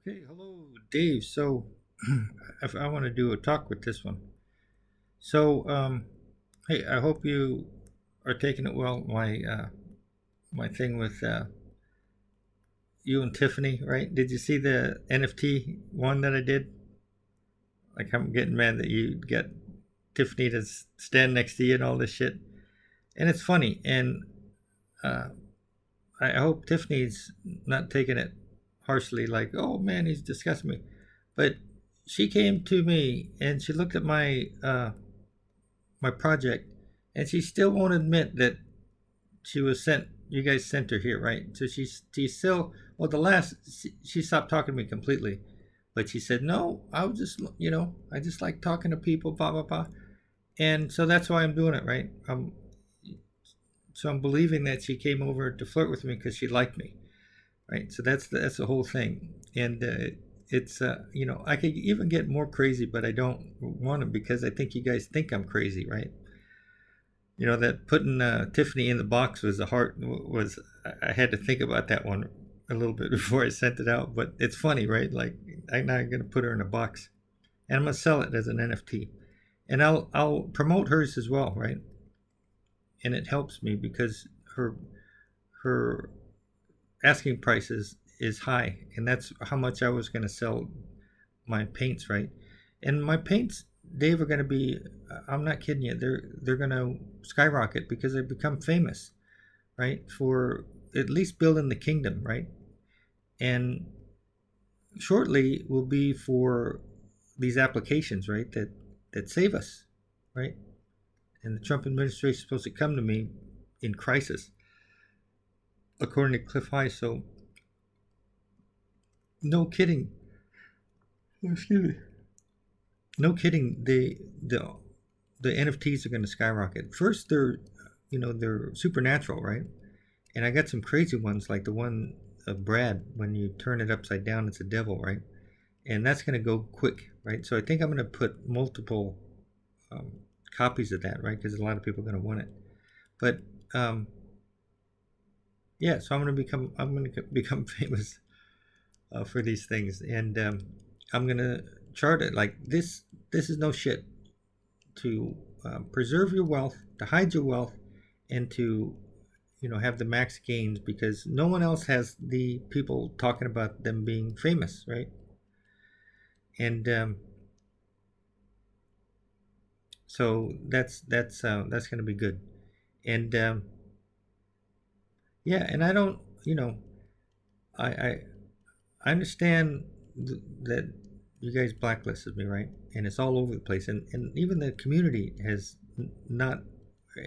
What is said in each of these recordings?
Okay, hello, Dave. So, if I want to do a talk with this one. So, hey, I hope you are taking it well. My thing with you and Tiffany, right? Did you see the NFT one that I did? Like, I'm getting mad that you get Tiffany to stand next to you and all this shit. And it's funny, and uh, I hope Tiffany's not taking it harshly, like, oh man, he's discussing me. But she came to me and she looked at my project, and she still won't admit that she was sent. You guys sent her here, right? So she's still, well, the last she stopped talking to me completely, but she said no. I was just I just like talking to people, blah blah blah, and so that's why I'm doing it, right? So I'm believing that she came over to flirt with me because she liked me, right? So that's the whole thing, and it's I could even get more crazy, but I don't want to because I think you guys think I'm crazy, right? That putting Tiffany in the box was a heart was I had to think about that one a little bit before I sent it out, but it's funny, right? Like I'm not gonna put her in a box, and I'm gonna sell it as an NFT, and I'll promote hers as well, right? And it helps me because her asking prices is high, and that's how much I was going to sell my paints, right? And my paints, Dave, are going to be, I'm not kidding you, they're going to skyrocket because they've become famous, right? For at least building the kingdom, right? And shortly will be for these applications, right? That save us, right? And the Trump administration is supposed to come to me in crisis, according to Cliff High. So no kidding. Excuse me. No kidding. The NFTs are going to skyrocket. First, they're supernatural, right? And I got some crazy ones like the one of Brad. When you turn it upside down, it's a devil, right? And that's going to go quick, right? So I think I'm going to put multiple um, copies of that, right? Because a lot of people are going to want it. But um, yeah, so I'm going to become famous for these things, and I'm going to chart it like this. This is no shit. To preserve your wealth, to hide your wealth, and to have the max gains because no one else has the people talking about them being famous, right? And so that's going to be good. And yeah, and I don't, I I, I understand that you guys blacklisted me, right? And it's all over the place, and even the community not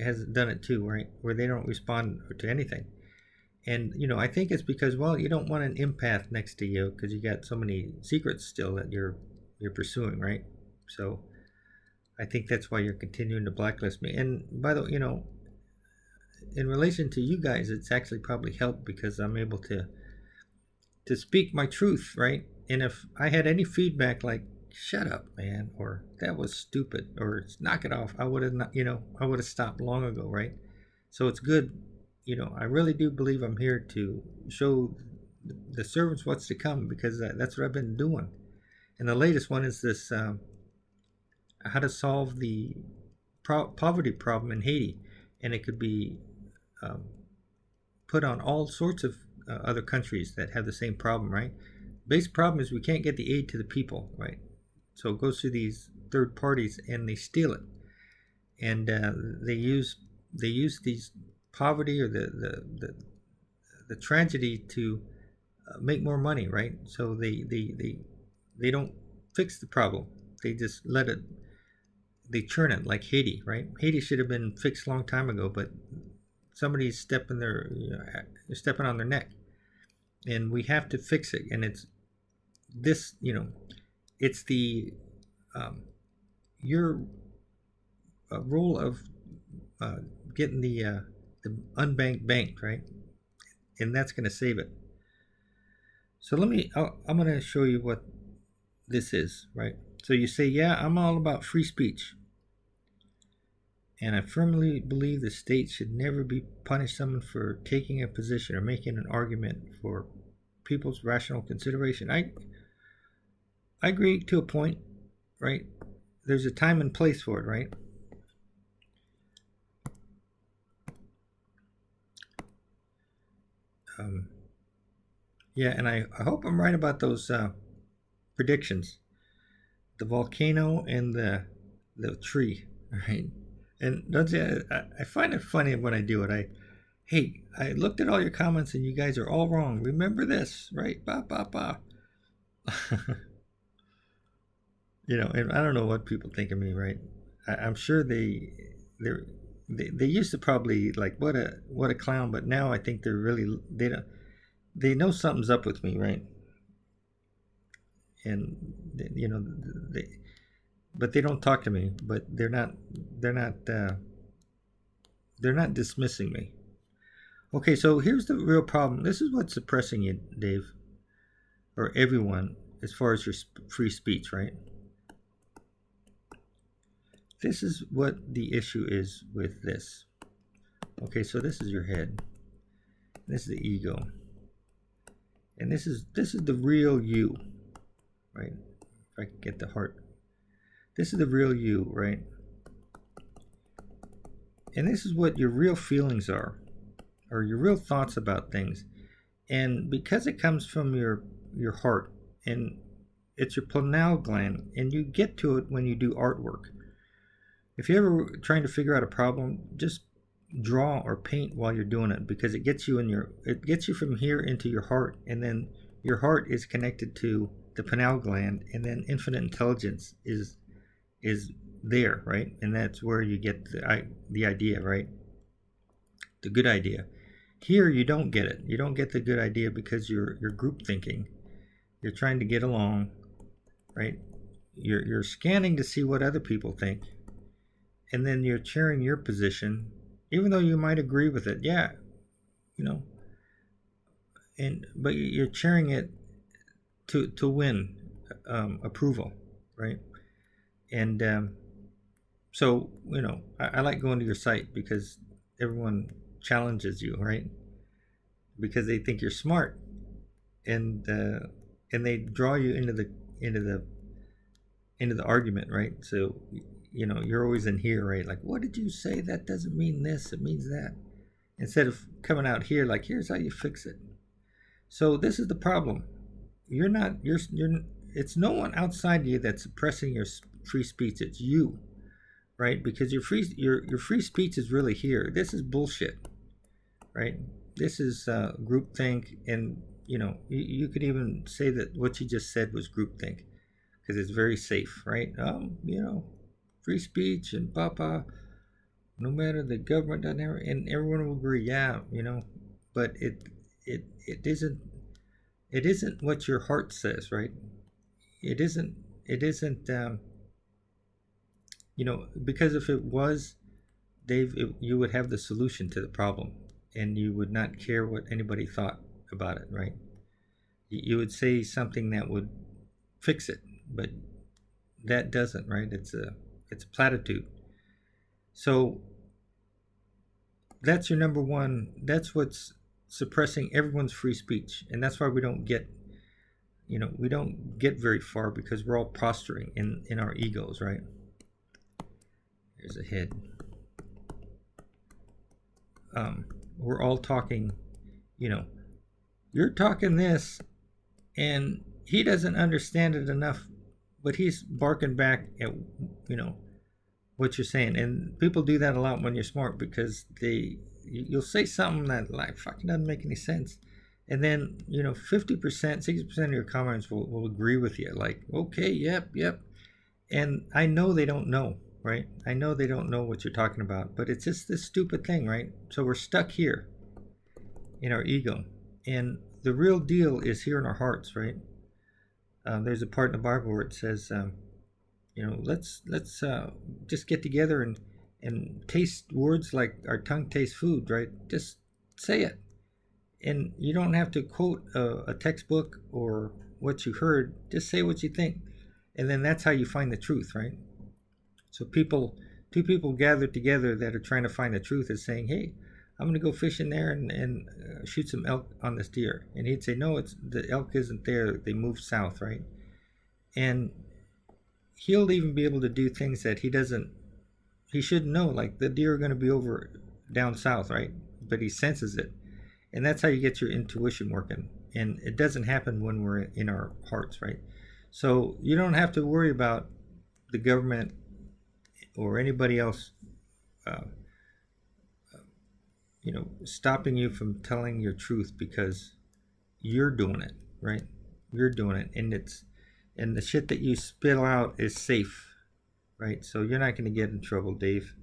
has done it too, right? Where they don't respond to anything. And I think it's because, well, you don't want an empath next to you because you got so many secrets still that you're pursuing, right? So I think that's why you're continuing to blacklist me. And by the way, in relation to you guys, it's actually probably helped because I'm able to speak my truth, right? And if I had any feedback like "shut up, man," or "that was stupid," or "knock it off," I would have not, I would have stopped long ago, right? So it's good. I really do believe I'm here to show the servants what's to come because that's what I've been doing. And the latest one is this: how to solve the poverty problem in Haiti, and it could be um, put on all sorts of other countries that have the same problem, right? Basic problem is we can't get the aid to the people, right? So it goes to these third parties and they steal it, and they use these poverty or the tragedy to make more money, right? So they don't fix the problem. They just let it. They churn it like Haiti, right? Haiti should have been fixed a long time ago, but somebody's stepping on their neck, and we have to fix it. And it's this, it's the um, your role of uh, getting the unbanked banked, right? And that's going to save it. So I'm going to show you what this is, right? So you say, yeah, I'm all about free speech. And I firmly believe the state should never be punish someone for taking a position or making an argument for people's rational consideration. I agree to a point, right? There's a time and place for it, right? Um, yeah, and I hope I'm right about those predictions. The volcano and the tree, right? And don't you, I find it funny when I do it. Hey, I looked at all your comments and you guys are all wrong. Remember this, right? Ba ba ba. And I don't know what people think of me, right? I'm sure they're they used to probably like what a clown, but now I think they don't they know something's up with me, right? And you know they but they don't talk to me, but they're not they're not dismissing me. Okay, so here's the real problem. This is what's suppressing you, Dave, or everyone, as far as your free speech, right? This is what the issue is with this. Okay, so this is your head. This is the ego, and this is the real you, right? If I can get the heart, this is the real you, right? And this is what your real feelings are, or your real thoughts about things. And because it comes from your heart, and it's your pineal gland, and you get to it when you do artwork. If you're ever trying to figure out a problem, just draw or paint while you're doing it, because it gets you from here into your heart, and then your heart is connected to the pineal gland, and then infinite intelligence is there, right? And that's where you get the idea, right? The good idea. Here you don't get it. You don't get the good idea because you're group thinking. You're trying to get along, right? You're scanning to see what other people think, and then you're cheering your position, even though you might agree with it. Yeah, you know, but you're cheering it to win approval, right? And so I like going to your site because everyone challenges you, right? Because they think you're smart, and they draw you into the into the argument, right? So you're always in here, right? Like, what did you say? That doesn't mean this, it means that. Instead of coming out here like, here's how you fix it. So this is the problem. You're it's no one outside you that's suppressing your free speech. It's you, right? Because your free speech is really here. This is bullshit, right? This is groupthink, and you could even say that what you just said was groupthink because it's very safe, right? Free speech and papa, no matter the government doesn't ever, and everyone will agree, yeah, but it isn't what your heart says, right? It isn't because if it was, Dave, you would have the solution to the problem, and you would not care what anybody thought about it, right? You would say something that would fix it, but that doesn't, right? It's a platitude. So that's your number one. That's what's suppressing everyone's free speech, and that's why we don't get very far, because we're all posturing in our egos, right? Here's a head. We're all talking, you're talking this, and he doesn't understand it enough, but he's barking back at what you're saying. And people do that a lot when you're smart, because you'll say something that like fucking doesn't make any sense, and then 50%, 60% of your comments will agree with you, like, okay, yep, and I know they don't know, right? I know they don't know what you're talking about, but it's just this stupid thing, right? So we're stuck here in our ego, and the real deal is here in our hearts, right? There's a part in the Bible where it says, let's just get together and taste words like our tongue tastes food, right? Just say it, and you don't have to quote a textbook or what you heard. Just say what you think, and then that's how you find the truth, right? So two people gathered together that are trying to find the truth is saying, hey, I'm going to go fishing there and shoot some elk on this deer. And he'd say, no, the elk isn't there. They moved south, right? and he'll even be able to do things that he shouldn't know, like the deer are going to be over down south, right? But he senses it, and that's how you get your intuition working. And it doesn't happen when we're in our hearts, right? So you don't have to worry about the government or anybody else, uh, stopping you from telling your truth because you're doing it, right? You're doing it, and the shit that you spill out is safe, right? So you're not going to get in trouble, Dave,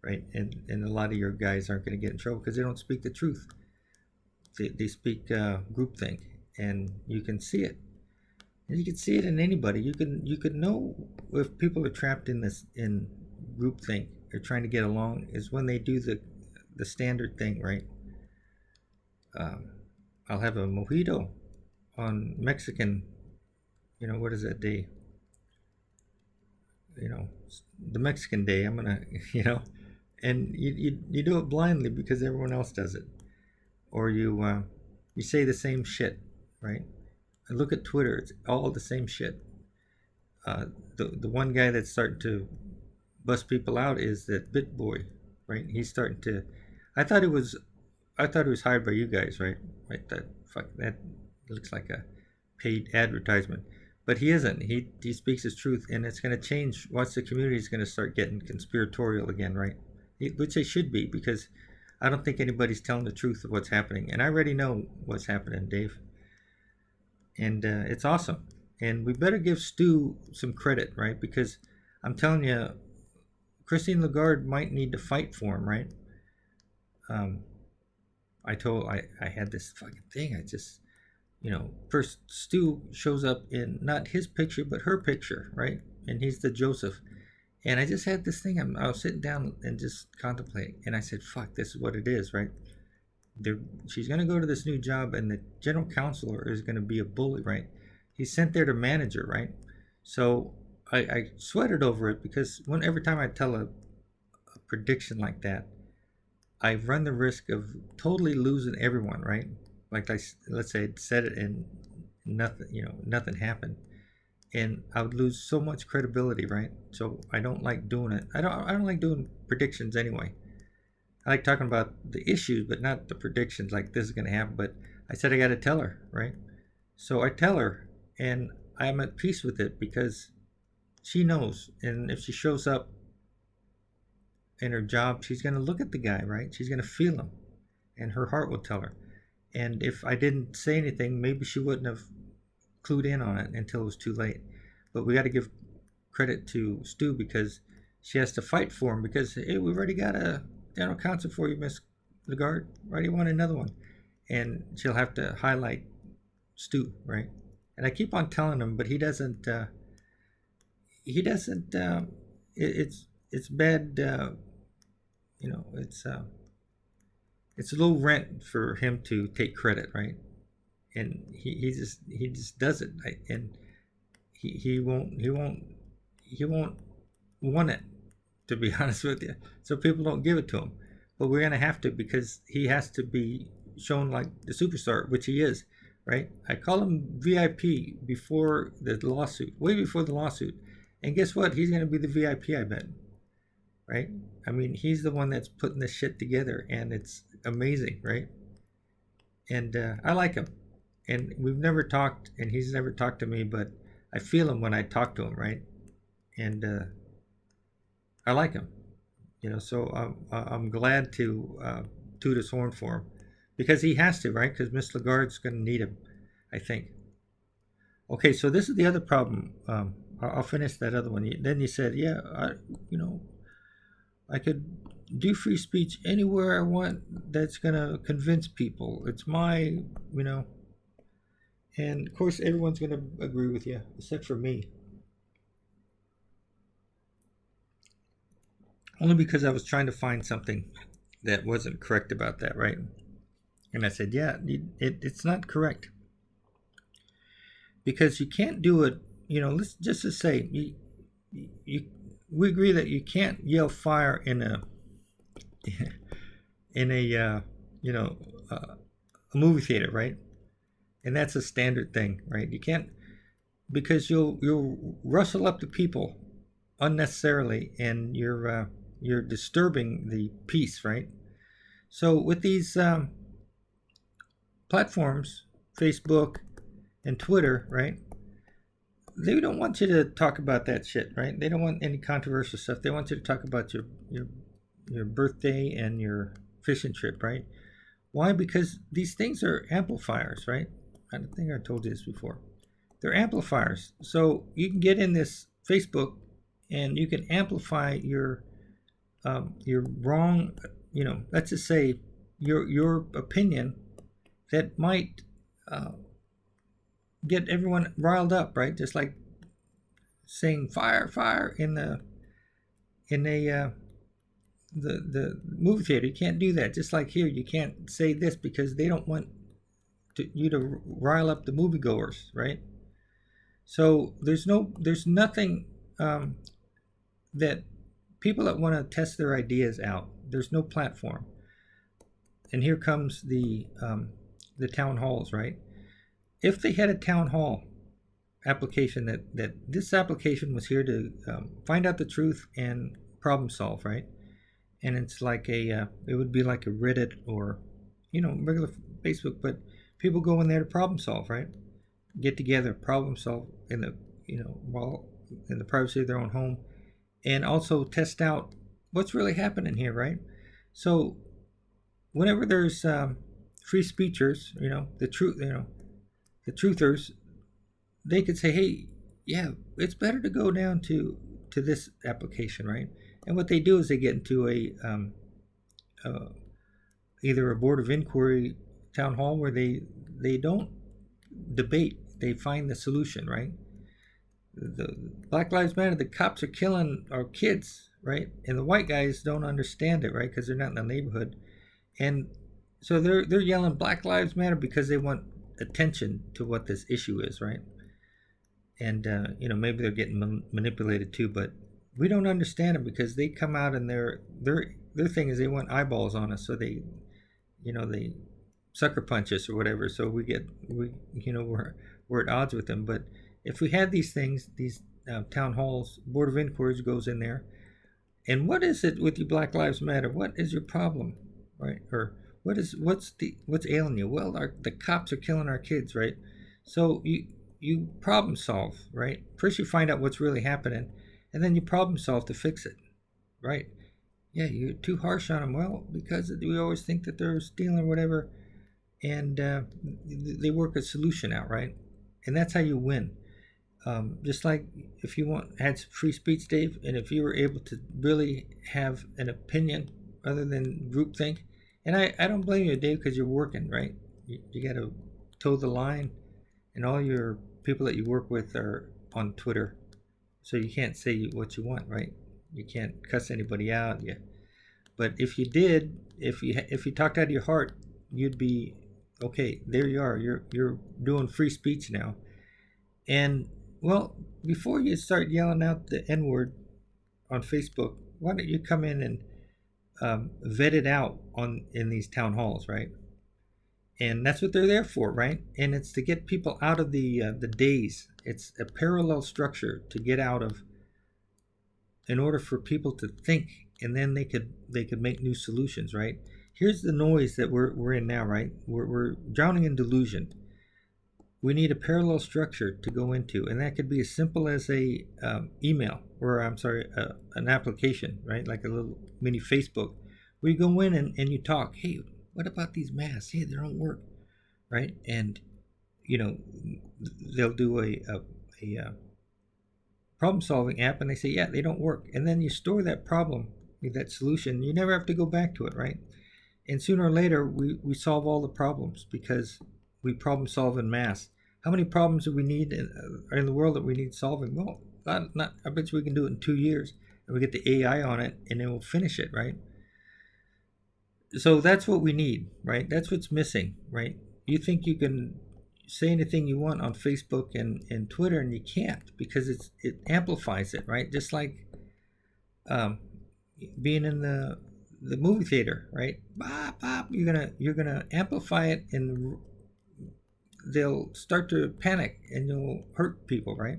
right? And a lot of your guys aren't going to get in trouble because they don't speak the truth. They speak groupthink, and you can see it. And you can see it in anybody. You can know if people are trapped in groupthink or trying to get along is when they do the standard thing, right? Um, I'll have a mojito on Mexican. What is that day? The Mexican day. I'm gonna, and you do it blindly because everyone else does it, or you say the same shit, right? And look at Twitter; it's all the same shit. The one guy that's starting to bust people out is that BitBoy, right? He's starting to. I thought it was, hired by you guys, right? Right. That looks like a paid advertisement, but he isn't. He speaks his truth, and it's going to change. Once the community is going to start getting conspiratorial again, right? Which they should be, because I don't think anybody's telling the truth of what's happening, and I already know what's happening, Dave. And it's awesome. And we better give Stu some credit, right? Because I'm telling you, Christine Lagarde might need to fight for him, right? Um, I had this fucking thing. First Stu shows up in not his picture but her picture, right? And he's the Joseph. And I just had this thing. I was sitting down and just contemplating, and I said, "Fuck, this is what it is, right?" She's gonna go to this new job, and the general counselor is gonna be a bully, right? He's sent there to manage her, right? So I sweated over it because every time I tell a prediction like that, I run the risk of totally losing everyone, right? Like let's say I said it and nothing happened, and I would lose so much credibility, right? So I don't like doing it. I don't like doing predictions anyway. I like talking about the issues, but not the predictions like this is going to happen. But I said I got to tell her, right? So I tell her, and I'm at peace with it because she knows. And if she shows up in her job, she's going to look at the guy, right? She's going to feel him, and her heart will tell her. And if I didn't say anything, maybe she wouldn't have clued in on it until it was too late. But we got to give credit to Stu because she has to fight for him because, hey, we've already got a general counsel for you, Miss Lagarde. Why do you want another one? And she'll have to highlight Stu, right? And I keep on telling him, but he doesn't. It's bad. It's a low rent for him to take credit, right? And he just does it, right? And he won't want it, to be honest with you. So people don't give it to him, but we're gonna have to because he has to be shown like the superstar, which he is, right? I call him VIP before the lawsuit, way before the lawsuit, and guess what? He's gonna be the VIP, I bet, right? I mean, he's the one that's putting this shit together, and it's amazing, right? And I like him, and we've never talked, and he's never talked to me, but I feel him when I talk to him, right? And I like him, So I'm glad to toot his horn for him because he has to, right? Because Miss Lagarde's going to need him, I think. Okay, so this is the other problem. I'll finish that other one. Then you said, yeah, I could do free speech anywhere I want. That's going to convince people. It's my, and of course everyone's going to agree with you except for me. Only because I was trying to find something that wasn't correct about that, right? And I said, yeah, it's not correct. Because you can't do it, let's just to say, we agree that you can't yell fire in a movie theater, right? And that's a standard thing, right? You can't because you'll rustle up the people unnecessarily, and you're disturbing the peace, right? So with these platforms, Facebook and Twitter, right? They don't want you to talk about that shit, right? They don't want any controversial stuff. They want you to talk about your birthday and your fishing trip, right? Why? Because these things are amplifiers, right? I think I told you this before. They're amplifiers. So you can get in this Facebook and you can amplify your wrong, let's just say your opinion that might get everyone riled up, right? Just like saying fire, fire in the movie theater. You can't do that. Just like here, you can't say this because they don't want you to rile up the moviegoers, right? So there's nothing that people that want to test their ideas out. There's no platform. And here comes the town halls, right? If they had a town hall application that this application was here to find out the truth and problem solve, right? And it's like it would be like a Reddit or regular Facebook, but people go in there to problem solve, right? Get together, problem solve in the while in the privacy of their own home, and also test out what's really happening here, right? So whenever there's free speechers, the truthers, they could say, hey, yeah, it's better to go down to this application, right? And what they do is they get into uh, either a board of inquiry town hall where they don't debate, they find the solution, right? The Black Lives Matter, the cops are killing our kids, right? And the white guys don't understand it, right? Because they're not in the neighborhood, and so they're yelling Black Lives Matter because they want attention to what this issue is, right? And maybe they're getting manipulated too, but we don't understand it because they come out and their thing is they want eyeballs on us, so they sucker punch us or whatever, so we're at odds with them. But if we had these things, these town halls, board of inquiries goes in there, and what is it with you Black Lives Matter? What is your problem, right? Or what's ailing you? Well, the cops are killing our kids, right? So you problem solve, right? First you find out what's really happening, and then you problem solve to fix it, right? Yeah, you're too harsh on them. Well, because we always think that they're stealing or whatever, and they work a solution out, right? And that's how you win. Just like if you had free speech, Dave, and if you were able to really have an opinion other than groupthink, and I don't blame you, Dave, because you're working, right? You got to toe the line, and all your people that you work with are on Twitter, so you can't say what you want, right? You can't cuss anybody out. Yeah, but if you did, if you talked out of your heart, you'd be okay. There you are. You're doing free speech now, and well, before you start yelling out the N word on Facebook, why don't you come in and vet it out in these town halls, right? And that's what they're there for, right? And it's to get people out of the daze. It's a parallel structure to get out of, in order for people to think, and then they could make new solutions, right? Here's the noise that we're in now, right? We're drowning in delusion. We need a parallel structure to go into, and that could be as simple as a email, or an application, right? Like a little mini Facebook, where you go in and you talk. Hey, what about these masks? Hey, they don't work, right? And they'll do a problem solving app, and they say, yeah, they don't work, and then you store that problem, that solution. You never have to go back to it, right? And sooner or later, we solve all the problems because we problem solve in mass. How many problems do we need in the world that we need solving? Well, not. I bet you we can do it in 2 years, and we get the AI on it, and then we'll finish it, right? So that's what we need, right? That's what's missing, right? You think you can say anything you want on Facebook and Twitter, and you can't, because it amplifies it, right? Just like being in the movie theater, right? Bop, bop, you're gonna amplify it, and they'll start to panic and you'll hurt people, right?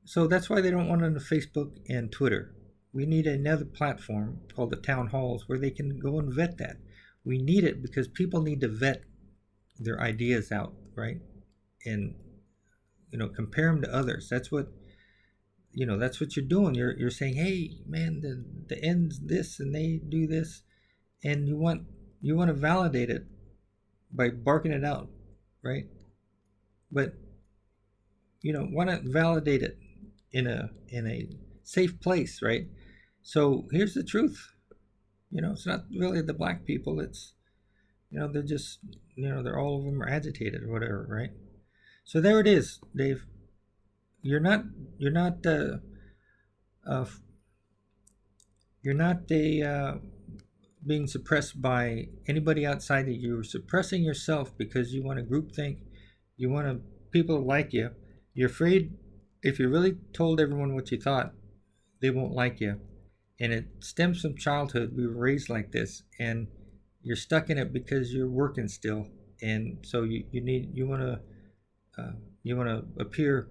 So that's why they don't want it on Facebook and Twitter. We need another platform called the town halls where they can go and vet that. We need it because people need to vet their ideas out, right? And compare them to others. That's what that's what you're doing. You're saying, hey man, the end's this and they do this, and you want to validate it by barking it out, right? But want to validate it in a safe place, right? So here's the truth. It's not really the black people. It's they're just they're all of them are agitated or whatever, right? So there it is, Dave. You're not being suppressed by anybody outside of you. You're suppressing yourself because you want a groupthink. You want people to like you. You're afraid if you really told everyone what you thought, they won't like you. And it stems from childhood. We were raised like this, and you're stuck in it because you're working still, and so you want to appear,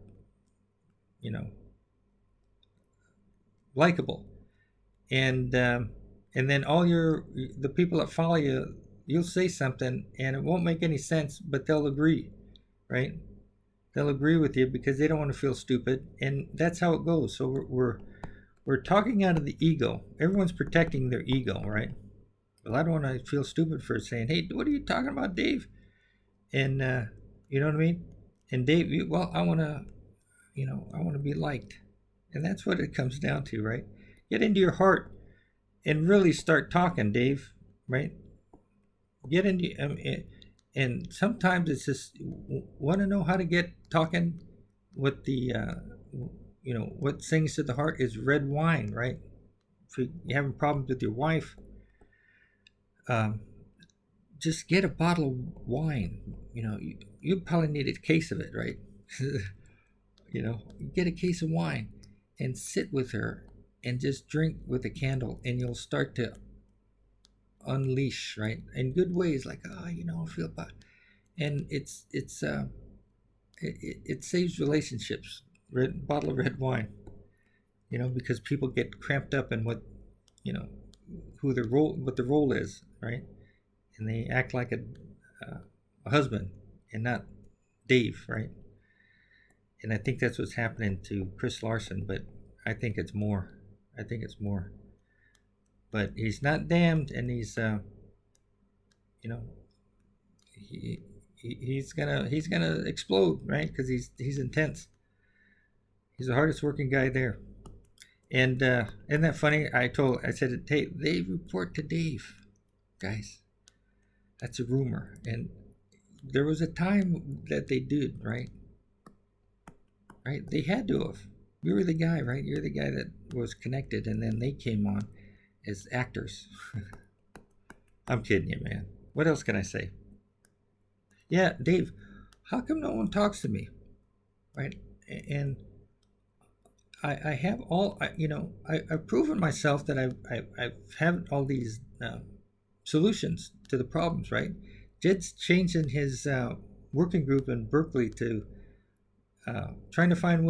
likable, and then the people that follow you, you'll say something and it won't make any sense, but they'll agree, right? They'll agree with you because they don't want to feel stupid, and that's how it goes. So we're talking out of the ego. Everyone's protecting their ego, right? Well, I don't want to feel stupid for saying, hey, what are you talking about, Dave? And you know what I mean? And Dave, I want to be liked. And that's what it comes down to, right? Get into your heart and really start talking, Dave, right? Get into, and sometimes it's just want to know how to get talking. What the, what sings to the heart is red wine, right? If you're having problems with your wife, just get a bottle of wine. You probably need a case of it, right? Get a case of wine and sit with her and just drink with a candle, and you'll start to unleash, right? In good ways, like, I feel bad. And it saves relationships. Bottle of red wine, because people get cramped up in what what the role is, right? And they act like a husband and not Dave, right? And I think that's what's happening to Chris Larson, but I think it's more. But he's not damned, and he's he's gonna explode, right? Because he's intense. He's the hardest working guy there. And isn't that funny? I said, hey, they report to Dave, guys. That's a rumor, and there was a time that they did, right? Right? They had to have. You were the guy, right? You're the guy that was connected, and then they came on as actors. I'm kidding you, man. What else can I say? Yeah, Dave, how come no one talks to me? Right? And I have all, I've proven myself that I've had all these solutions to the problems, right? Jed's changing his working group in Berkeley to trying to find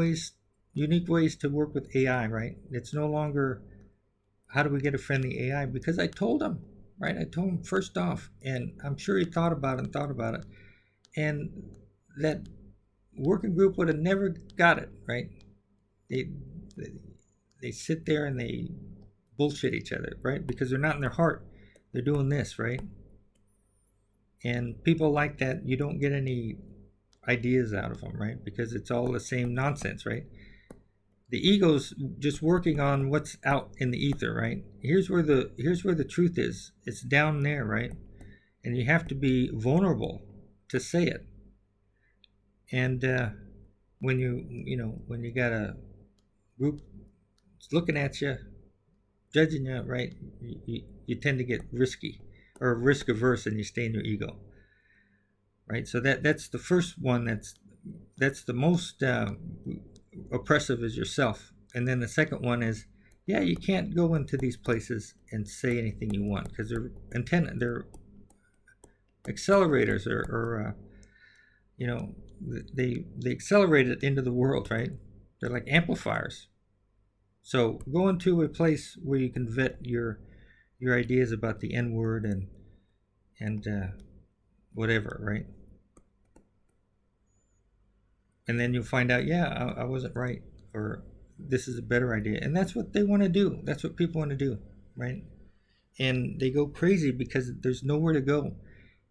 unique ways to work with AI, right? It's no longer how do we get a friendly AI, because I told him, right? I told him first off, and I'm sure he thought about it, and that working group would have never got it, right? They sit there and they bullshit each other, right? Because they're not in their heart. They're doing this, right? And people like that, you don't get any ideas out of them, right? Because it's all the same nonsense, right? The ego's just working on what's out in the ether, right? Here's where the truth is. It's down there, right? And you have to be vulnerable to say it. And when you got a group looking at you, judging you, right? You tend to get risky or risk averse, and you stay in your ego, right? So that's the first one. That's the most oppressive is yourself. And then the second one is, you can't go into these places and say anything you want because they're accelerators or you know, they accelerate it into the world, right? They're like amplifiers. So go into a place where you can vet your ideas about the N word and whatever, right? And then you'll find out, yeah, I wasn't right, or this is a better idea, and that's what they want to do. That's what people want to do, right? And they go crazy because there's nowhere to go.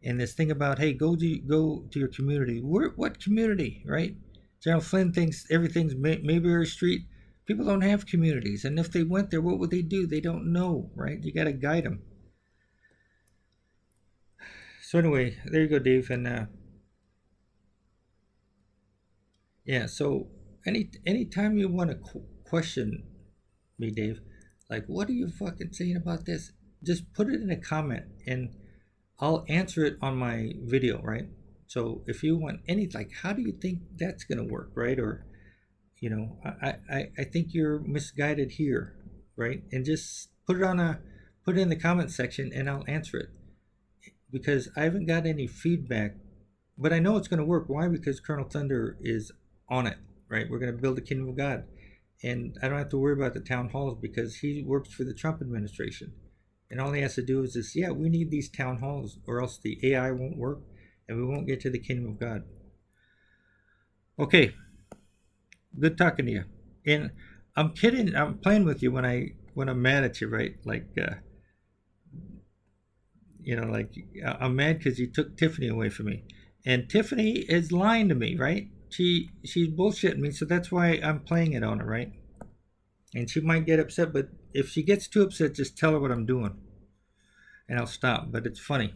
And this thing about, hey, go to your community. What community, right? General Flynn thinks everything's Mayberry Street. People don't have communities, and if they went there, what would they do? They don't know, right? You got to guide them. So anyway, there you go, Dave, and yeah. So anytime you want to question me, Dave, like, what are you fucking saying about this? Just put it in a comment, and I'll answer it on my video, right? So if you want any, like, how do you think that's gonna work, right? Or, I think you're misguided here, right? And just put it in the comment section, and I'll answer it, because I haven't got any feedback, but I know it's gonna work. Why? Because Colonel Thunder is on it, right? We're gonna build the kingdom of God, and I don't have to worry about the town halls because he works for the Trump administration. And all he has to do is just, yeah, we need these town halls, or else the AI won't work and we won't get to the kingdom of God. Okay, good talking to you. And I'm kidding, I'm playing with you when I'm mad at you, right? Like, like, I'm mad because you took Tiffany away from me, and Tiffany is lying to me, right? She's bullshitting me, so that's why I'm playing it on her, right? And she might get upset, but if she gets too upset, just tell her what I'm doing, and I'll stop. But it's funny.